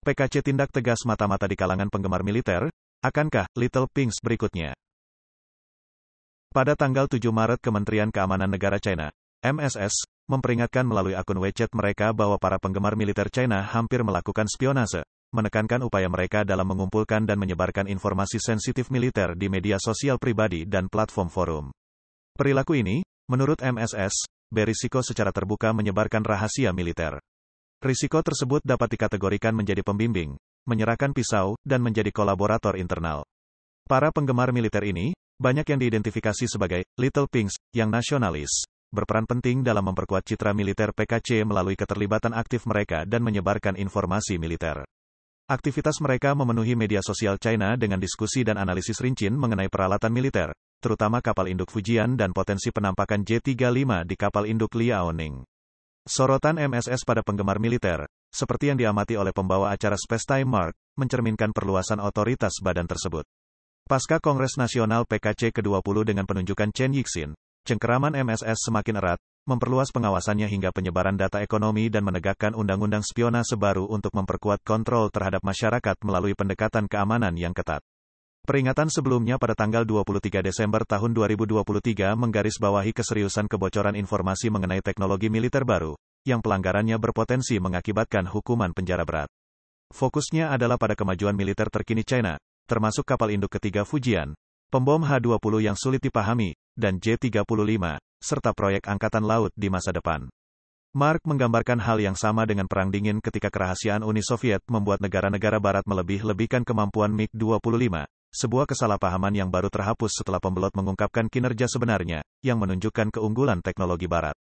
PKC tindak tegas mata-mata di kalangan penggemar militer, akankah Little Pinks berikutnya? Pada tanggal 7 Maret Kementerian Keamanan Negara China, MSS, memperingatkan melalui akun WeChat mereka bahwa para penggemar militer China hampir melakukan spionase, menekankan upaya mereka dalam mengumpulkan dan menyebarkan informasi sensitif militer di media sosial pribadi dan platform forum. Perilaku ini, menurut MSS, berisiko secara terbuka menyebarkan rahasia militer. Risiko tersebut dapat dikategorikan menjadi pembimbing, menyerahkan pisau, dan menjadi kolaborator internal. Para penggemar militer ini, banyak yang diidentifikasi sebagai Little Pinks, yang nasionalis, berperan penting dalam memperkuat citra militer PKC melalui keterlibatan aktif mereka dan menyebarkan informasi militer. Aktivitas mereka memenuhi media sosial China dengan diskusi dan analisis rinci mengenai peralatan militer, terutama kapal induk Fujian dan potensi penampakan J-35 di kapal induk Liaoning. Sorotan MSS pada penggemar militer, seperti yang diamati oleh pembawa acara Spacetime Mark, mencerminkan perluasan otoritas badan tersebut. Pasca Kongres Nasional PKC ke-20 dengan penunjukan Chen Yixin, cengkeraman MSS semakin erat, memperluas pengawasannya hingga penyebaran data ekonomi dan menegakkan undang-undang spionase baru untuk memperkuat kontrol terhadap masyarakat melalui pendekatan keamanan yang ketat. Peringatan sebelumnya pada tanggal 23 Desember tahun 2023 menggarisbawahi keseriusan kebocoran informasi mengenai teknologi militer baru, yang pelanggarannya berpotensi mengakibatkan hukuman penjara berat. Fokusnya adalah pada kemajuan militer terkini China, termasuk kapal induk ketiga Fujian, pembom H-20 yang sulit dipahami, dan J-35, serta proyek angkatan laut di masa depan. Mark menggambarkan hal yang sama dengan Perang Dingin ketika kerahasiaan Uni Soviet membuat negara-negara Barat melebih-lebihkan kemampuan MiG-25, sebuah kesalahpahaman yang baru terhapus setelah pembelot mengungkapkan kinerja sebenarnya, yang menunjukkan keunggulan teknologi Barat.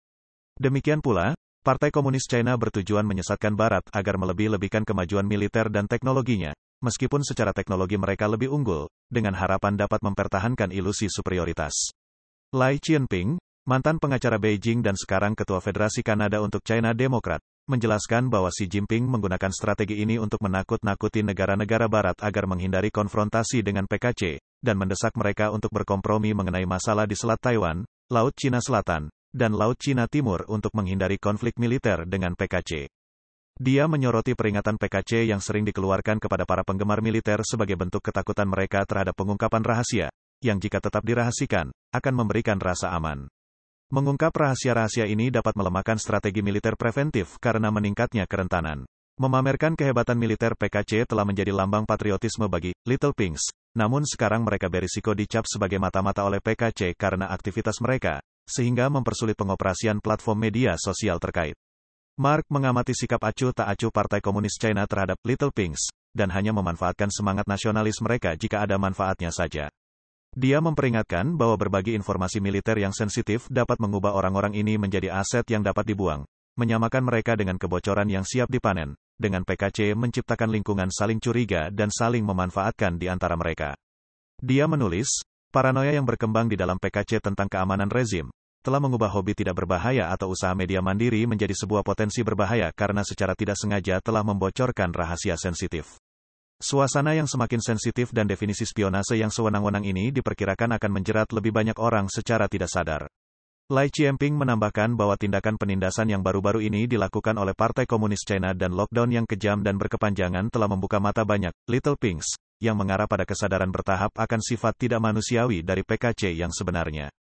Demikian pula, Partai Komunis China bertujuan menyesatkan Barat agar melebih-lebihkan kemajuan militer dan teknologinya, meskipun secara teknologi mereka lebih unggul, dengan harapan dapat mempertahankan ilusi superioritas. Lai Chien-ping, mantan pengacara Beijing dan sekarang Ketua Federasi Kanada untuk China Demokrat, menjelaskan bahwa Xi Jinping menggunakan strategi ini untuk menakut-nakuti negara-negara Barat agar menghindari konfrontasi dengan PKC, dan mendesak mereka untuk berkompromi mengenai masalah di Selat Taiwan, Laut Cina Selatan, dan Laut Cina Timur untuk menghindari konflik militer dengan PKC. Dia menyoroti peringatan PKC yang sering dikeluarkan kepada para penggemar militer sebagai bentuk ketakutan mereka terhadap pengungkapan rahasia, yang jika tetap dirahasikan, akan memberikan rasa aman. Mengungkap rahasia-rahasia ini dapat melemahkan strategi militer preventif karena meningkatnya kerentanan. Memamerkan kehebatan militer PKC telah menjadi lambang patriotisme bagi Little Pinks, namun sekarang mereka berisiko dicap sebagai mata-mata oleh PKC karena aktivitas mereka, sehingga mempersulit pengoperasian platform media sosial terkait. Mark mengamati sikap acuh tak acuh Partai Komunis China terhadap Little Pinks, dan hanya memanfaatkan semangat nasionalis mereka jika ada manfaatnya saja. Dia memperingatkan bahwa berbagi informasi militer yang sensitif dapat mengubah orang-orang ini menjadi aset yang dapat dibuang, menyamakan mereka dengan kebocoran yang siap dipanen, dengan PKC menciptakan lingkungan saling curiga dan saling memanfaatkan di antara mereka. Dia menulis, paranoia yang berkembang di dalam PKC tentang keamanan rezim, telah mengubah hobi tidak berbahaya atau usaha media mandiri menjadi sebuah potensi berbahaya karena secara tidak sengaja telah membocorkan rahasia sensitif. Suasana yang semakin sensitif dan definisi spionase yang sewenang-wenang ini diperkirakan akan menjerat lebih banyak orang secara tidak sadar. Lai Chien-ping menambahkan bahwa tindakan penindasan yang baru-baru ini dilakukan oleh Partai Komunis China dan lockdown yang kejam dan berkepanjangan telah membuka mata banyak Little Pinks, yang mengarah pada kesadaran bertahap akan sifat tidak manusiawi dari PKC yang sebenarnya.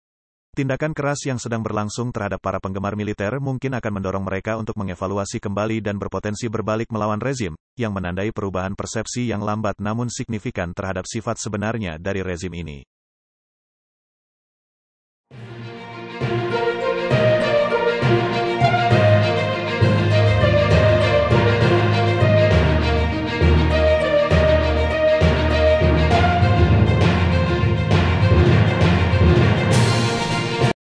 Tindakan keras yang sedang berlangsung terhadap para penggemar militer mungkin akan mendorong mereka untuk mengevaluasi kembali dan berpotensi berbalik melawan rezim, yang menandai perubahan persepsi yang lambat namun signifikan terhadap sifat sebenarnya dari rezim ini.